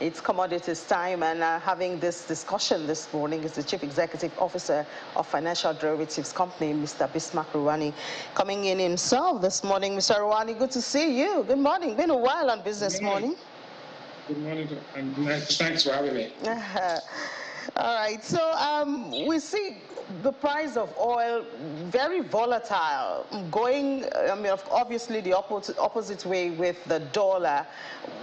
It's commodities time, and having this discussion this morning is the Chief Executive Officer of Financial Derivatives Company, Mr. Bismarck Ruwani, coming in himself this morning. Mr. Ruwani, good to see you. Good morning. Been a while on Business Morning. Good morning, and thanks for having me. All right, so we see the price of oil very volatile, going, obviously the opposite way with the dollar.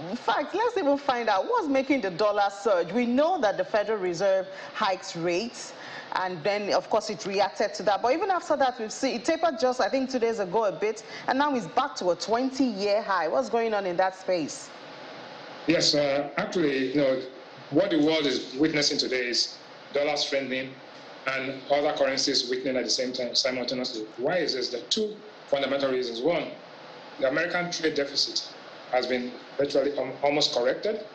In fact, let's even find out what's making the dollar surge. We know that the Federal Reserve hikes rates, and then, of course, it reacted to that. But even after that, we've seen it tapered just, I think, 2 days ago a bit, and now it's back to a 20-year high. What's going on in that space? Yes, actually, what the world is witnessing today is dollar strengthening and other currencies weakening at the same time, simultaneously. Why is this? There are two fundamental reasons. One, the American trade deficit has been virtually almost corrected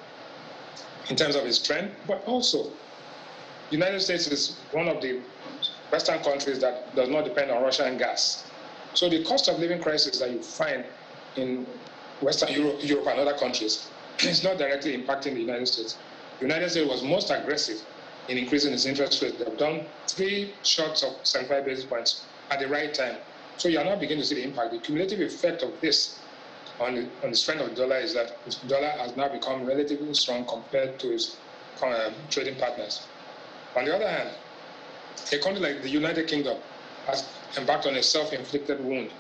in terms of its trend, but also the United States is one of the Western countries that does not depend on Russian gas. So the cost of living crisis that you find in Western Europe and other countries is not directly impacting the United States. The United States was most aggressive in increasing its interest rate. They've done 3 shots of 75 basis points at the right time. So you are now beginning to see the impact. The cumulative effect of this on the strength of the dollar is that the dollar has now become relatively strong compared to its trading partners. On the other hand, a country like the United Kingdom has embarked on a self-inflicted wound.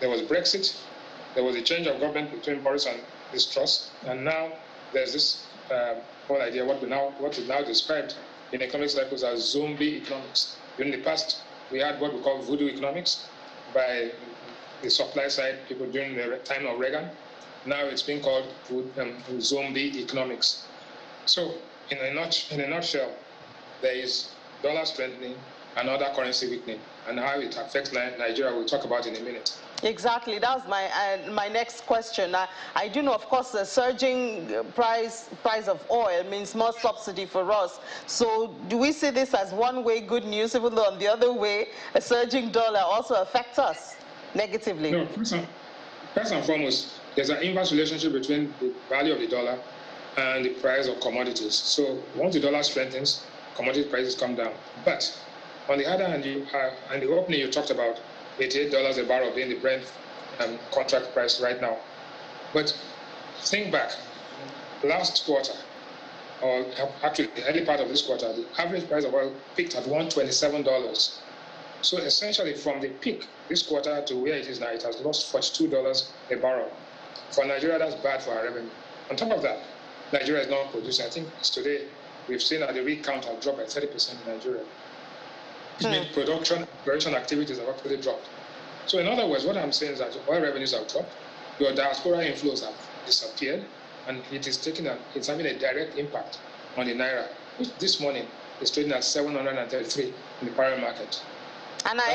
There was Brexit, there was a change of government between Boris and Liz Truss, and now there's this whole idea, what is now described in economic cycles as zombie economics. In the past, we had what we call voodoo economics by the supply side people during the time of Reagan. Now it's being called zombie economics. So in a nutshell, there is dollar strengthening and other currency weakening, and how it affects Nigeria we'll talk about in a minute. Exactly, that was my next question. I do know, of course, the surging price of oil means more subsidy for us. So do we see this as one-way good news, even though on the other way, a surging dollar also affects us negatively? No, first and foremost, there's an inverse relationship between the value of the dollar and the price of commodities. So once the dollar strengthens, commodity prices come down. But on the other hand, in the opening you talked about $88 a barrel being the Brent contract price right now. But think back, last quarter, or actually the early part of this quarter, the average price of oil peaked at $127. So essentially from the peak this quarter to where it is now, it has lost $42 a barrel. For Nigeria, that's bad for our revenue. On top of that, Nigeria is not producing. I think today we've seen that the rig count has dropped by 30% in Nigeria. It means production activities have actually dropped. So in other words, what I'm saying is that oil revenues have dropped, your diaspora inflows have disappeared, and it's having a direct impact on the Naira, which this morning is trading at 733 in the parallel market. And our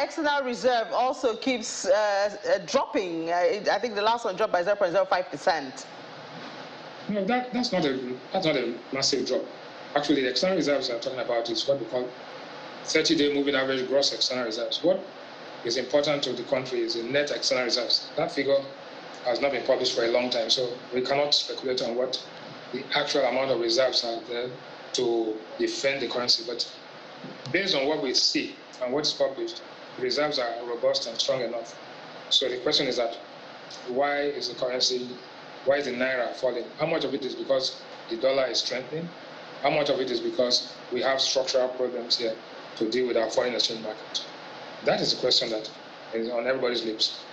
external reserve also keeps dropping. I think the last one dropped by 0.05%. No, that's not a massive drop. Actually, the external reserves I'm talking about is what we call 30-day moving average gross external reserves. What is important to the country is the net external reserves. That figure has not been published for a long time, so we cannot speculate on what the actual amount of reserves are there to defend the currency. But based on what we see and what's published, the reserves are robust and strong enough. So the question is that why is the Naira falling? How much of it is because the dollar is strengthening? How much of it is because we have structural problems here to deal with our foreign exchange market? That is the question that is on everybody's lips.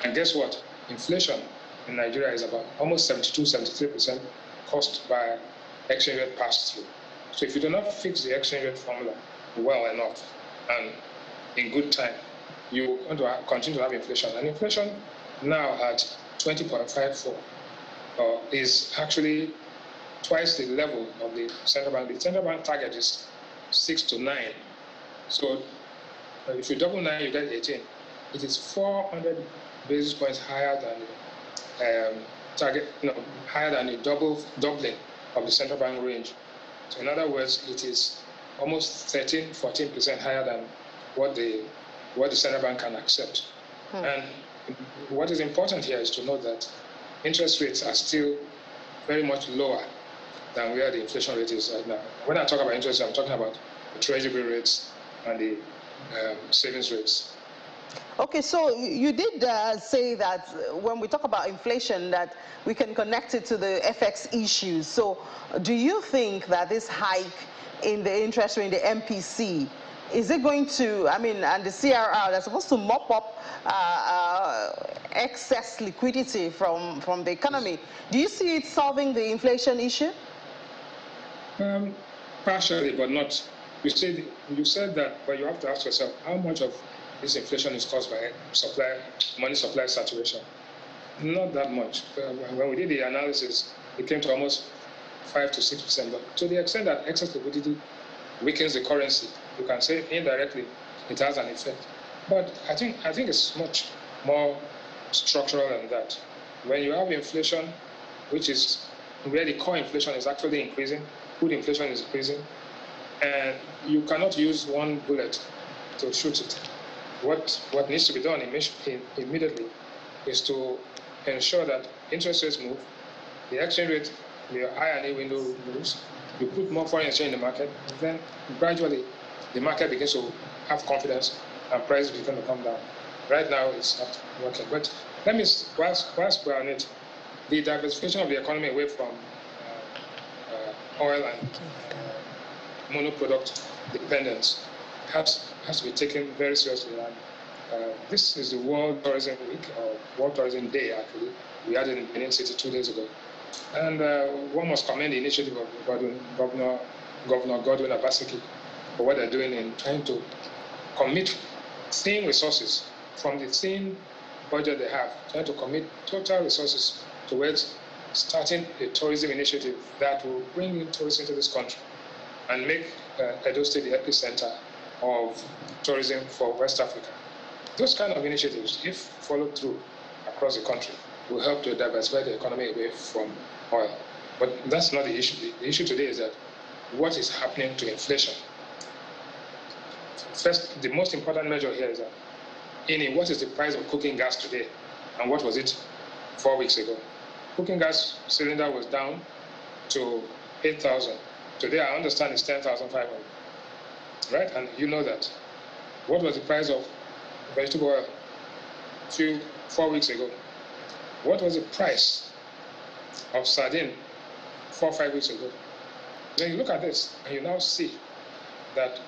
And guess what? Inflation in Nigeria is about almost 72-73% caused by exchange rate pass-through. So if you do not fix the exchange rate formula well enough and in good time, you are going to continue to have inflation. And inflation now at 20.54 is actually twice the level of the central bank. The central bank target is 6 to 9. So if you double 9, you get 18. It is 400 basis points higher than the higher than the doubling of the central bank range. So in other words, it is almost 13-14% higher than what the central bank can accept. And what is important here is to note that interest rates are still very much lower than where the inflation rate is right now. When I talk about interest, I'm talking about the treasury rates and the savings rates. Okay, so you did say that when we talk about inflation that we can connect it to the FX issues. So do you think that this hike in the interest rate in the MPC, is it going to, I mean, and the CRR, they're supposed to mop up excess liquidity from the economy. Do you see it solving the inflation issue? Partially, but not. You said that, but you have to ask yourself how much of this inflation is caused by money supply saturation. Not that much. When we did the analysis, it came to almost 5 to 6%. But to the extent that excess liquidity weakens the currency, you can say indirectly it has an effect. But I think it's much more structural than that. When you have inflation, which is where the core inflation is actually increasing, food inflation is increasing, and you cannot use one bullet to shoot it. What needs to be done immediately is to ensure that interest rates move, the exchange rate, the I&A window moves, you put more foreign exchange in the market, and then gradually the market begins to have confidence and prices begin to come down. Right now it's not working. But let me, whilst we're on it, the diversification of the economy away from oil and monoproduct dependence has to be taken very seriously. And this is the World Tourism Week, or World Tourism Day, actually. We had it in Benin City 2 days ago. And one must commend the initiative of Governor Godwin Obaseki for what they're doing in trying to commit thin resources from the thin budget they have, trying to commit total resources towards starting a tourism initiative that will bring in tourists into this country and make Edo State the epicenter of tourism for West Africa. Those kind of initiatives, if followed through across the country, will help to diversify the economy away from oil. But that's not the issue. The issue today is that what is happening to inflation? First, the most important measure here is that what is the price of cooking gas today, and what was it 4 weeks ago? Cooking gas cylinder was down to 8,000. Today, I understand it's 10,500. Right? And you know that. What was the price of vegetable oil 4 weeks ago? What was the price of sardine 4 or 5 weeks ago? Then you look at this and you now see that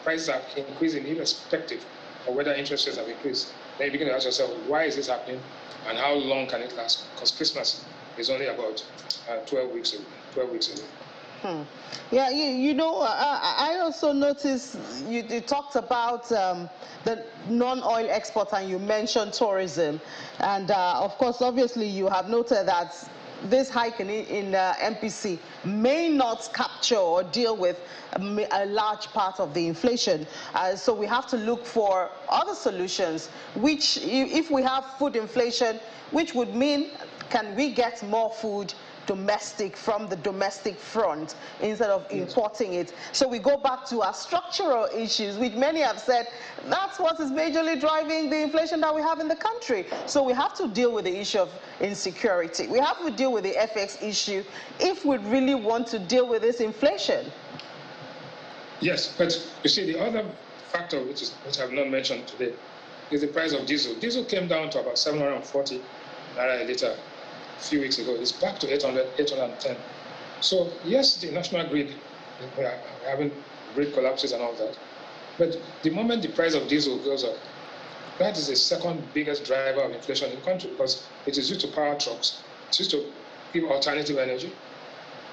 prices are increasing irrespective of whether interest rates have increased. Then you begin to ask yourself, why is this happening and how long can it last? Because Christmas is only about 12 weeks ago. Yeah, you know, I also noticed you talked about the non-oil export and you mentioned tourism. And of course, obviously, you have noted that this hike in MPC may not capture or deal with a large part of the inflation. So we have to look for other solutions, which if we have food inflation, which would mean can we get more food domestic from the domestic front instead of importing it. So we go back to our structural issues, which many have said that's what is majorly driving the inflation that we have in the country. So we have to deal with the issue of insecurity. We have to deal with the FX issue if we really want to deal with this inflation. Yes, but you see, the other factor which I've not mentioned today is the price of diesel. Diesel came down to about 740 naira a litre a few weeks ago. It's back to 800, 810. So yes, the national grid, we are having grid collapses and all that. But the moment the price of diesel goes up, that is the second biggest driver of inflation in the country because it is used to power trucks. It's used to give alternative energy.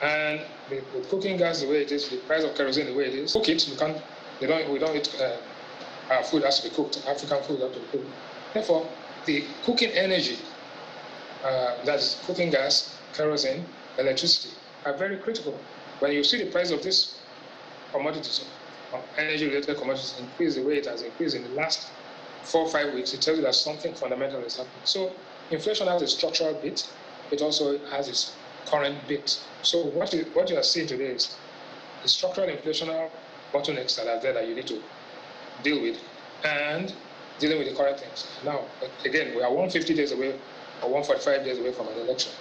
And with cooking gas the way it is, the price of kerosene the way it is, cook it, we don't eat, our food has to be cooked, African food has to be cooked. Therefore, the cooking energy, that is cooking gas, kerosene, electricity, are very critical. When you see the price of these commodities, energy-related commodities increase the way it has increased in the last 4 or 5 weeks, it tells you that something fundamental is happening. So inflation has a structural bit, it also has its current bit. So what you are seeing today is the structural inflationary bottlenecks that are there that you need to deal with and dealing with the current things. Now, again, we are 150 days away or 145 days away from an election.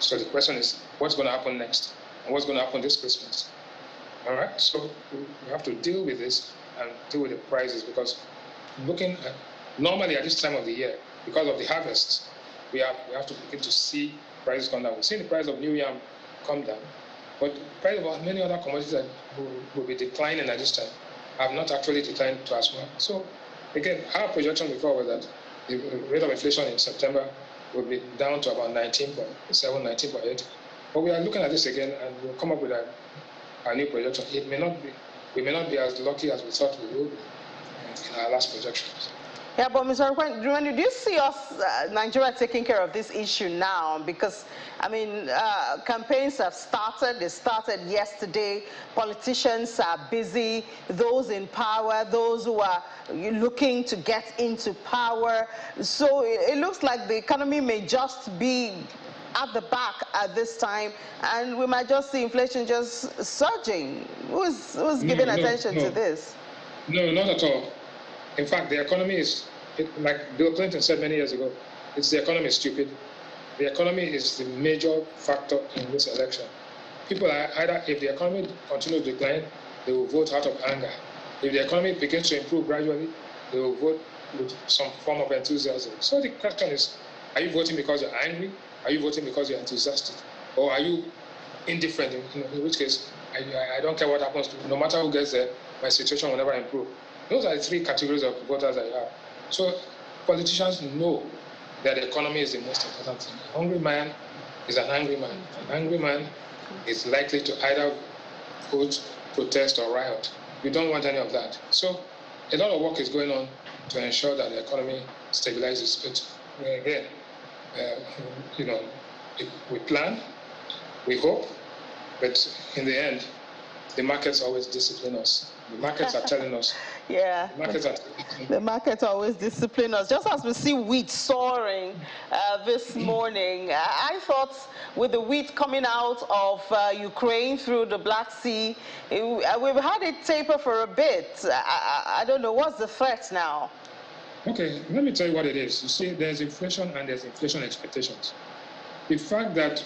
So the question is, what's going to happen next? And what's going to happen this Christmas? All right, so we have to deal with this and deal with the prices, because looking at, normally at this time of the year, because of the harvests, we have to begin to see prices come down. We've seen the price of new yam come down, but the price of many other commodities that will be declining at this time have not actually declined to as well. So again, our projection before was that the rate of inflation in September will be down to about 19.7, 19.8. But we are looking at this again, and we'll come up with a new projection. It may not be, we may not be as lucky as we thought we would be in our last projections. Yeah, but Mr. Rwanda, do you see us, Nigeria, taking care of this issue now? Because, I mean, campaigns have started. They started yesterday. Politicians are busy. Those in power, those who are looking to get into power. So it looks like the economy may just be at the back at this time, and we might just see inflation just surging. Who's giving attention to this? No, not at all. In fact, the economy is, like Bill Clinton said many years ago, it's the economy is stupid. The economy is the major factor in this election. People are either, if the economy continues to decline, they will vote out of anger. If the economy begins to improve gradually, they will vote with some form of enthusiasm. So the question is, are you voting because you're angry? Are you voting because you're enthusiastic? Or are you indifferent, in which case, I don't care what happens to me. No matter who gets there, my situation will never improve. Those are the three categories of voters that you have. So politicians know that the economy is the most important thing. A hungry man is an angry man. An angry man is likely to either vote, protest, or riot. We don't want any of that. So a lot of work is going on to ensure that the economy stabilizes. But again, we plan, we hope, but in the end, the markets always discipline us. The markets are telling us. Yeah. The markets always discipline us. Just as we see wheat soaring this morning, I thought with the wheat coming out of Ukraine through the Black Sea, we've had it taper for a bit. I don't know, what's the threat now? Okay, let me tell you what it is. You see, there's inflation and there's inflation expectations. The fact that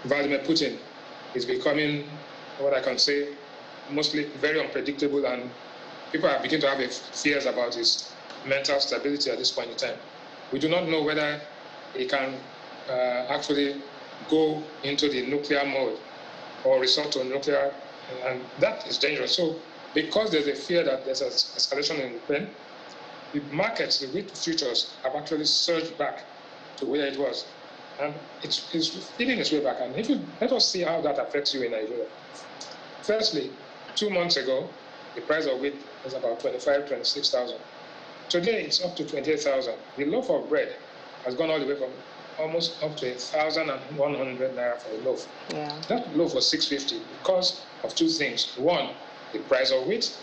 Vladimir Putin is becoming, what I can say, mostly very unpredictable, and people are beginning to have fears about his mental stability at this point in time. We do not know whether he can actually go into the nuclear mode or resort to nuclear, and that is dangerous. So because there's a fear that there's an escalation in Ukraine, the markets, the wheat futures, have actually surged back to where it was. And it's feeding its way back. And let us see how that affects you in Nigeria. Firstly, 2 months ago, the price of wheat was about 25,000, 26,000. Today, it's up to 28,000. The loaf of bread has gone all the way from almost up to 1,100 naira for a loaf. Yeah. That loaf was 650 because of two things. One, the price of wheat.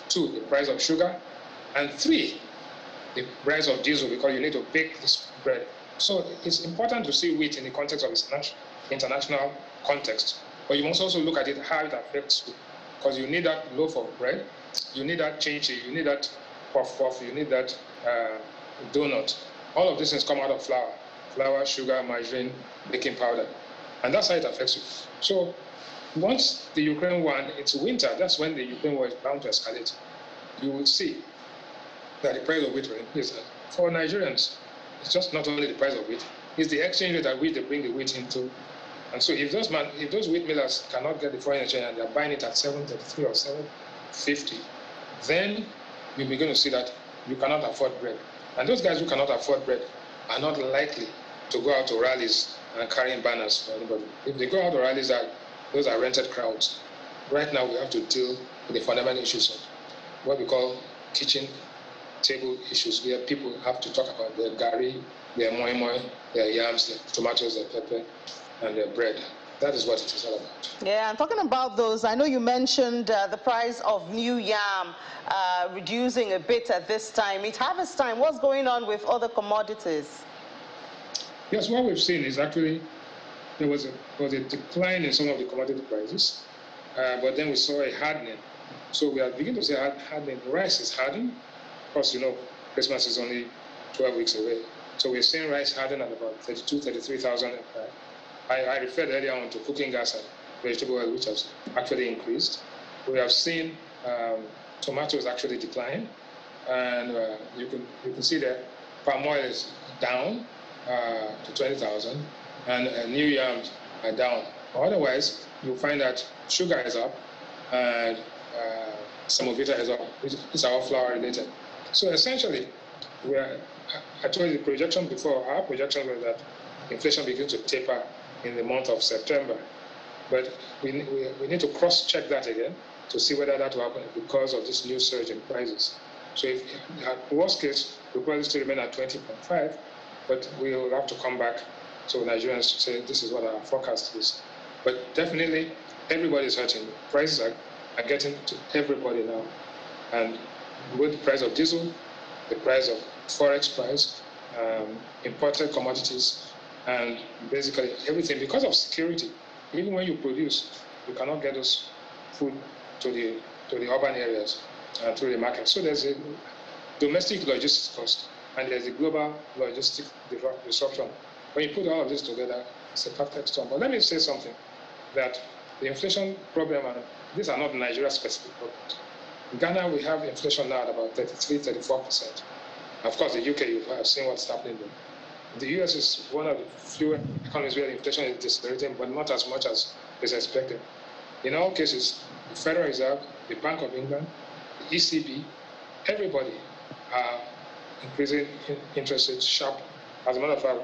Two, the price of sugar. And three, the price of diesel, because you need to bake this bread. So it's important to see wheat in the context of its international context. But you must also look at it, how it affects you. Because you need that loaf of bread, you need that chinchy, you need that puff, you need that donut. All of these things come out of flour. Flour, sugar, margarine, baking powder. And that's how it affects you. So once the Ukraine won, it's winter, that's when the Ukraine war is bound to escalate. You will see that the price of wheat will increase. For Nigerians, it's just not only the price of wheat, it's the exchange rate at which they bring the wheat into. And so if those wheat millers cannot get the foreign exchange and they're buying it at 733 or 750, then you're going to see that you cannot afford bread. And those guys who cannot afford bread are not likely to go out to rallies and carrying banners for anybody. If they go out to rallies, those are rented crowds. Right now, we have to deal with the fundamental issues of what we call kitchen table issues, where people have to talk about their gari, their moi, their yams, their tomatoes, their pepper, and their bread. That is what it is all about. Yeah, and talking about those, I know you mentioned the price of new yam reducing a bit at this time. It's harvest time. What's going on with other commodities? Yes, what we've seen is actually there was a decline in some of the commodity prices, but then we saw a hardening. So we are beginning to see hardening. Rice is hardening. Of course, Christmas is only 12 weeks away. So we're seeing rice harden at about 33,000. I referred earlier on to cooking gas and vegetable oil, which has actually increased. We have seen tomatoes actually decline, and you can see that palm oil is down to 20,000, and new yams are down. Otherwise, you'll find that sugar is up, and semovita is up, which is all flour related. So essentially, I told you the projection before, our projection was that inflation begins to taper in the month of September. But we need to cross-check that again to see whether that will happen because of this new surge in prices. So if at worst case, we'll probably still remain at 20.5, but we will have to come back to Nigerians to say this is what our forecast is. But definitely, everybody is hurting. Prices are getting to everybody now. And with the price of diesel, the price of forex price, imported commodities, and basically everything, because of security, even when you produce, you cannot get those food to the urban areas through the market. So there's a domestic logistics cost, and there's a global logistic disruption. When you put all of this together, it's a perfect storm. But let me say something, that the inflation problem, and these are not Nigeria-specific problems. In Ghana, we have inflation now at about 33-34%. Of course, the UK, you have seen what's happening there. The US is one of the few economies where inflation is decelerating, but not as much as is expected. In all cases, the Federal Reserve, the Bank of England, the ECB, everybody are increasing interest rates sharp. As a matter of fact,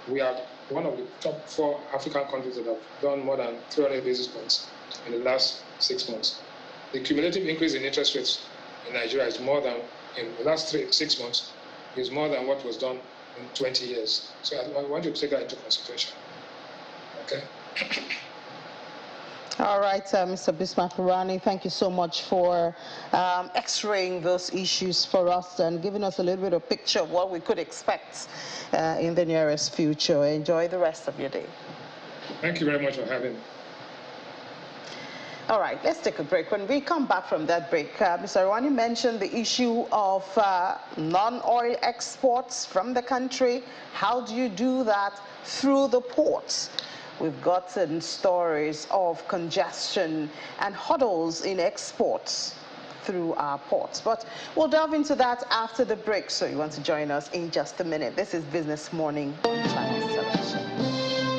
we are one of the top 4 African countries that have done more than 300 basis points in the last 6 months. The cumulative increase in interest rates in Nigeria is more than, in the last 6 months, is more than what was done in 20 years. So I want you to take that into consideration. Okay? All right, Mr. Bismarck-Rani, thank you so much for x-raying those issues for us and giving us a little bit of picture of what we could expect in the nearest future. Enjoy the rest of your day. Thank you very much for having me. All right, let's take a break. When we come back from that break, Mr. Rani mentioned the issue of non-oil exports from the country. How do you do that through the ports? We've gotten stories of congestion and hurdles in exports through our ports. But we'll delve into that after the break, so you want to join us in just a minute. This is Business Morning on Channels Television.